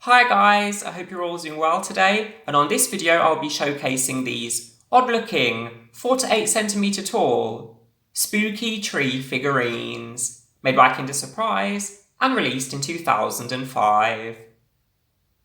Hi guys, I hope you're all doing well today, and on this video I'll be showcasing these odd looking 4 to 8 centimeter tall spooky tree figurines made by Kinder Surprise and released in 2005.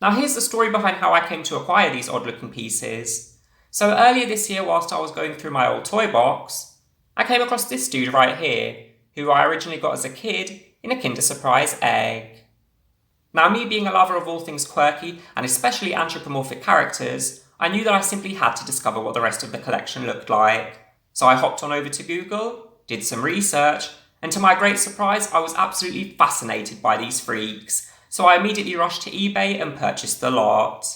Now here's the story behind how I came to acquire these odd looking pieces. So earlier this year, whilst I was going through my old toy box, I came across this dude right here, who I originally got as a kid in a Kinder Surprise egg. Now, me being a lover of all things quirky, and especially anthropomorphic characters, I knew that I simply had to discover what the rest of the collection looked like. So I hopped on over to Google, did some research, and to my great surprise, I was absolutely fascinated by these freaks. So I immediately rushed to eBay and purchased the lot.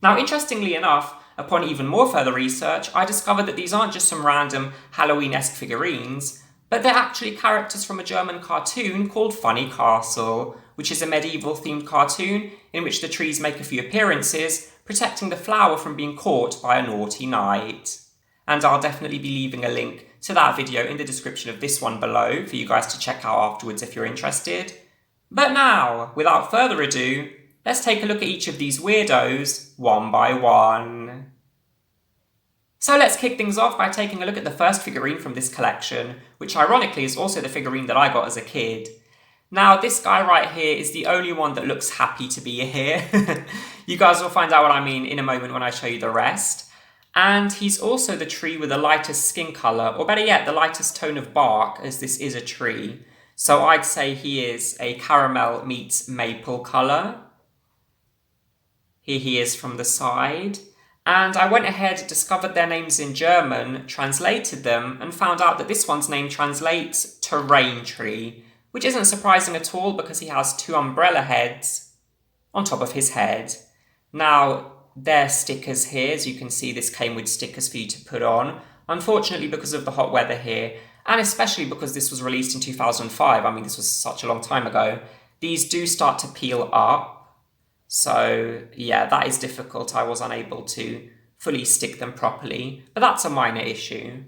Now, interestingly enough, upon even more further research, I discovered that these aren't just some random Halloween-esque figurines, but they're actually characters from a German cartoon called Funny Castle, which is a medieval-themed cartoon in which the trees make a few appearances, protecting the flower from being caught by a naughty knight. And I'll definitely be leaving a link to that video in the description of this one below for you guys to check out afterwards if you're interested. But now, without further ado, let's take a look at each of these weirdos one by one. So let's kick things off by taking a look at the first figurine from this collection, which ironically is also the figurine that I got as a kid. Now, this guy right here is the only one that looks happy to be here. You guys will find out what I mean in a moment when I show you the rest. And he's also the tree with the lightest skin colour, or better yet, the lightest tone of bark, as this is a tree. So I'd say he is a caramel meets maple colour. Here he is from the side. And I went ahead, discovered their names in German, translated them, and found out that this one's name translates to Raintree, which isn't surprising at all because he has 2 umbrella heads on top of his head. Now, their stickers here, as you can see, this came with stickers for you to put on. Unfortunately, because of the hot weather here, and especially because this was released in 2005, I mean, this was such a long time ago, these do start to peel up. So yeah, that is difficult. I was unable to fully stick them properly, but that's a minor issue.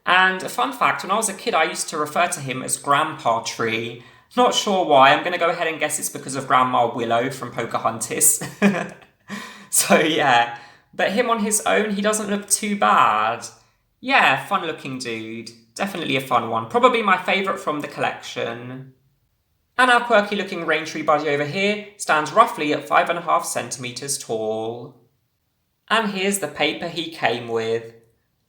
And a fun fact, when I was a kid, I used to refer to him as Grandpa Tree. Not sure why. I'm going to go ahead and guess it's because of Grandma Willow from Pocahontas. So yeah, but him on his own, he doesn't look too bad. Yeah, fun looking dude. Definitely a fun one. Probably my favourite from the collection. And our quirky looking Raintree buddy over here stands roughly at 5.5 centimetres tall. And here's the paper he came with.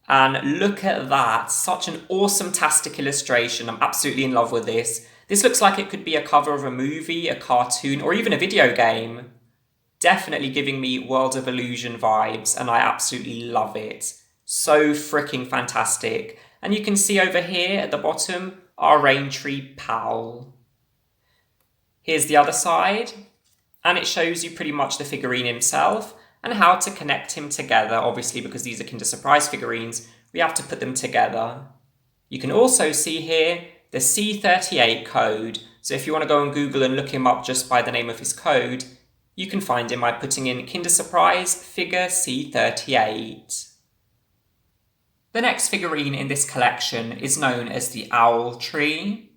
And look at that, such an awesome-tastic illustration. I'm absolutely in love with this. This looks like it could be a cover of a movie, a cartoon, or even a video game. Definitely giving me World of Illusion vibes, and I absolutely love it. So freaking fantastic. And you can see over here at the bottom, our Raintree pal. Here's the other side, and it shows you pretty much the figurine himself and how to connect him together. Obviously, because these are Kinder Surprise figurines, we have to put them together. You can also see here the C38 code. So if you want to go on Google and look him up just by the name of his code, you can find him by putting in Kinder Surprise figure C38. The next figurine in this collection is known as the Owl Tree.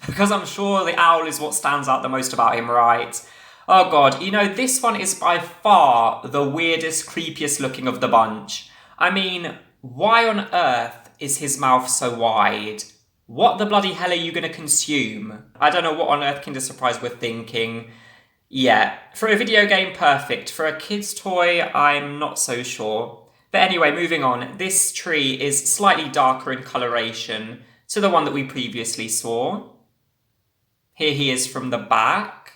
Because I'm sure the owl is what stands out the most about him, right? Oh god, you know, this one is by far the weirdest, creepiest looking of the bunch. I mean, why on earth is his mouth so wide? What the bloody hell are you going to consume? I don't know what on earth Kinder Surprise were thinking. Yeah, for a video game, perfect. For a kid's toy, I'm not so sure. But anyway, moving on. This tree is slightly darker in coloration to the one that we previously saw. Here he is from the back.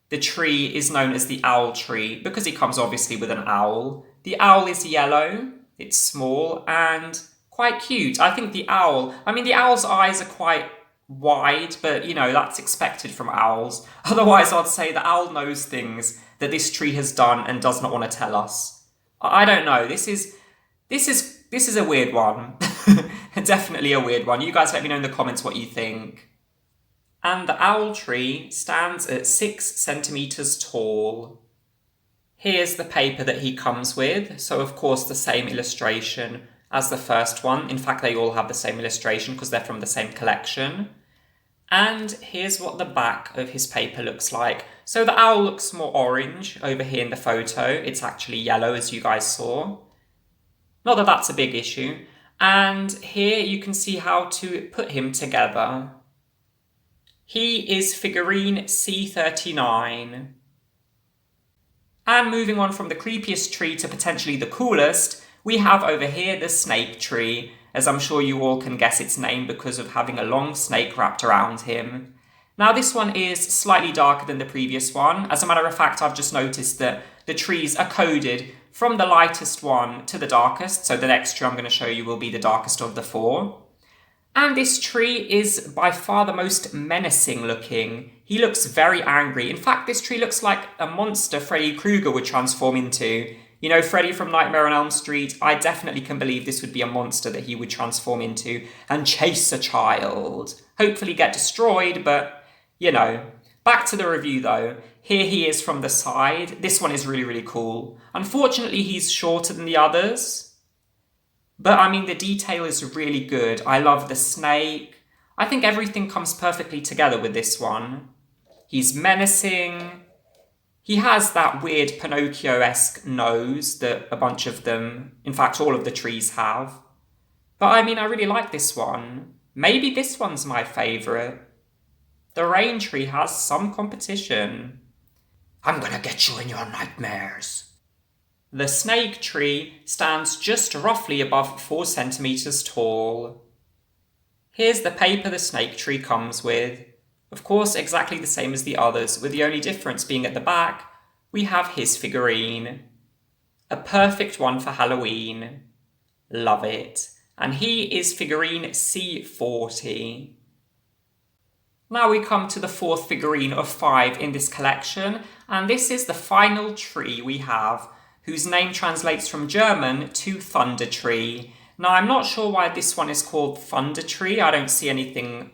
The tree is known as the Owl Tree because he comes obviously with an owl. The owl is yellow, it's small and quite cute. I think the owl's eyes are quite wide, but you know, that's expected from owls. Otherwise, I'd say the owl knows things that this tree has done and does not want to tell us. I don't know, this is a weird one. Definitely a weird one. You guys let me know in the comments what you think. And the owl tree stands at 6 centimetres tall. Here's the paper that he comes with. So of course the same illustration as the first one. In fact, they all have the same illustration because they're from the same collection. And here's what the back of his paper looks like. So the owl looks more orange over here in the photo. It's actually yellow, as you guys saw. Not that that's a big issue. And here you can see how to put him together. He is figurine C39. And moving on from the creepiest tree to potentially the coolest, we have over here the snake tree, as I'm sure you all can guess its name because of having a long snake wrapped around him. Now this one is slightly darker than the previous one. As a matter of fact, I've just noticed that the trees are coded from the lightest one to the darkest, so the next tree I'm going to show you will be the darkest of the four. And this tree is by far the most menacing looking. He looks very angry. In fact, this tree looks like a monster Freddy Krueger would transform into. You know, Freddy from Nightmare on Elm Street, I definitely can believe this would be a monster that he would transform into and chase a child. Hopefully get destroyed, but, you know. Back to the review though. Here he is from the side. This one is really, really cool. Unfortunately, he's shorter than the others. But I mean, the detail is really good. I love the snake. I think everything comes perfectly together with this one. He's menacing. He has that weird Pinocchio-esque nose that a bunch of them, in fact all of the trees have. But I mean, I really like this one. Maybe this one's my favourite. The Raintree has some competition. I'm gonna get you in your nightmares. The snake tree stands just roughly above 4 centimeters tall. Here's the paper the snake tree comes with. Of course, exactly the same as the others, with the only difference being at the back, we have his figurine. A perfect one for Halloween. Love it. And he is figurine C40. Now we come to the fourth figurine of 5 in this collection, and this is the final tree we have, whose name translates from German to Thunder Tree. Now, I'm not sure why this one is called Thunder Tree. I don't see anything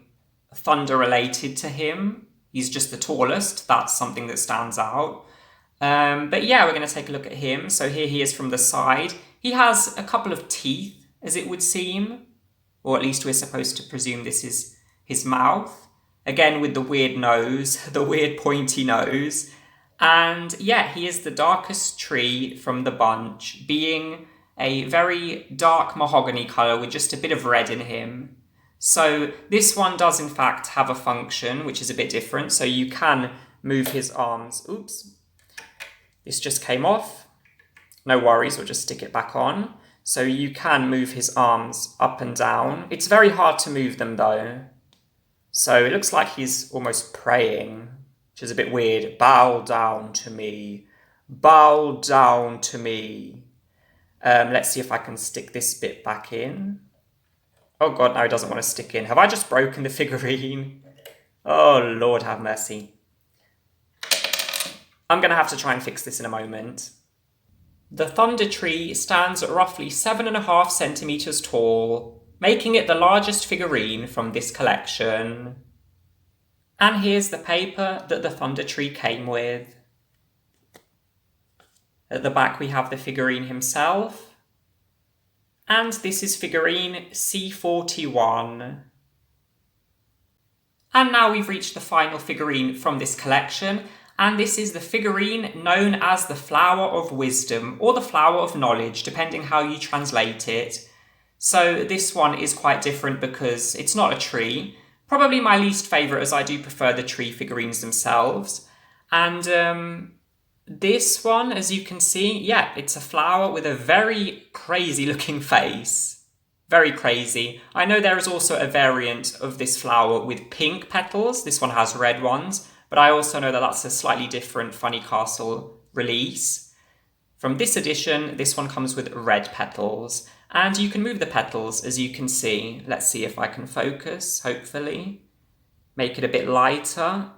thunder related to him. He's just the tallest. That's something that stands out. But yeah, we're going to take a look at him. So here he is from the side. He has a couple of teeth, as it would seem. Or at least we're supposed to presume this is his mouth. Again, with the weird nose, the weird pointy nose. And yeah, he is the darkest tree from the bunch, being a very dark mahogany colour with just a bit of red in him. So this one does in fact have a function, which is a bit different. So you can move his arms. Oops, this just came off. No worries, we'll just stick it back on. So you can move his arms up and down. It's very hard to move them though. So it looks like he's almost praying, which is a bit weird. Bow down to me. Bow down to me. Let's see if I can stick this bit back in. Oh god, no, it doesn't want to stick in. Have I just broken the figurine? Oh, Lord have mercy. I'm going to have to try and fix this in a moment. The Thunder Tree stands at roughly 7.5 centimeters tall, making it the largest figurine from this collection. And here's the paper that the Thunder Tree came with. At the back we have the figurine himself. And this is figurine C41. And now we've reached the final figurine from this collection, and this is the figurine known as the Flower of Wisdom, or the Flower of Knowledge, depending how you translate it. So this one is quite different because it's not a tree. Probably my least favourite, as I do prefer the tree figurines themselves. And this one, as you can see, yeah, it's a flower with a very crazy looking face. Very crazy. I know there is also a variant of this flower with pink petals. This one has red ones, but I also know that that's a slightly different Funny Castle release. From this edition, this one comes with red petals, and you can move the petals, as you can see. Let's see if I can focus, hopefully. Make it a bit lighter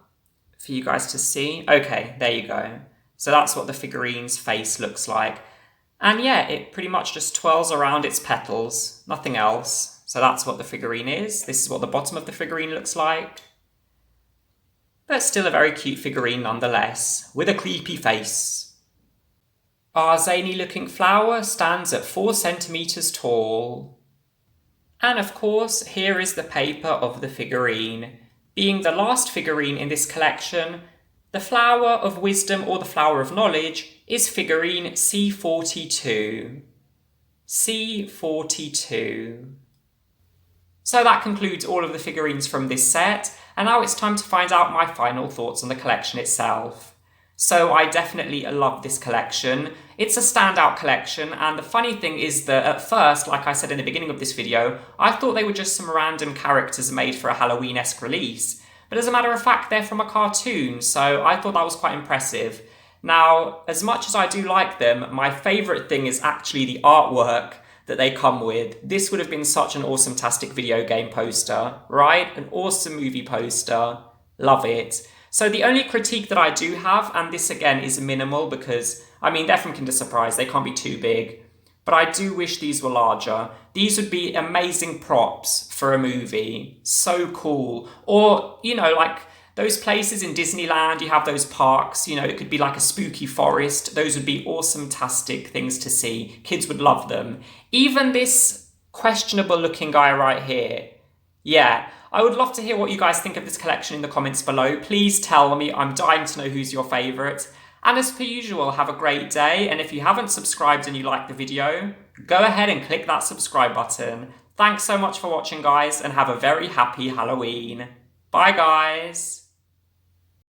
for you guys to see. Okay, there you go. So that's what the figurine's face looks like. And yeah, it pretty much just twirls around its petals, nothing else. So that's what the figurine is. This is what the bottom of the figurine looks like. But still a very cute figurine nonetheless, with a creepy face. Our zany looking flower stands at 4 centimeters tall. And of course, here is the paper of the figurine. Being the last figurine in this collection, the flower of wisdom or the flower of knowledge is figurine C42. C42. So that concludes all of the figurines from this set, and now it's time to find out my final thoughts on the collection itself. So I definitely love this collection. It's a standout collection, and the funny thing is that at first, like I said in the beginning of this video, I thought they were just some random characters made for a Halloween-esque release. But as a matter of fact, they're from a cartoon, so I thought that was quite impressive. Now, as much as I do like them, my favourite thing is actually the artwork that they come with. This would have been such an awesome-tastic video game poster, right? An awesome movie poster. Love it. So the only critique that I do have, and this again is minimal because, I mean, they're from Kinder Surprise, they can't be too big, but I do wish these were larger. These would be amazing props for a movie. So cool. Or, you know, like those places in Disneyland, you have those parks, you know, it could be like a spooky forest. Those would be awesome-tastic things to see. Kids would love them. Even this questionable looking guy right here. Yeah, I would love to hear what you guys think of this collection in the comments below. Please tell me, I'm dying to know who's your favourite. And as per usual, have a great day. And if you haven't subscribed and you like the video, go ahead and click that subscribe button. Thanks so much for watching, guys, and have a very happy Halloween. Bye, guys.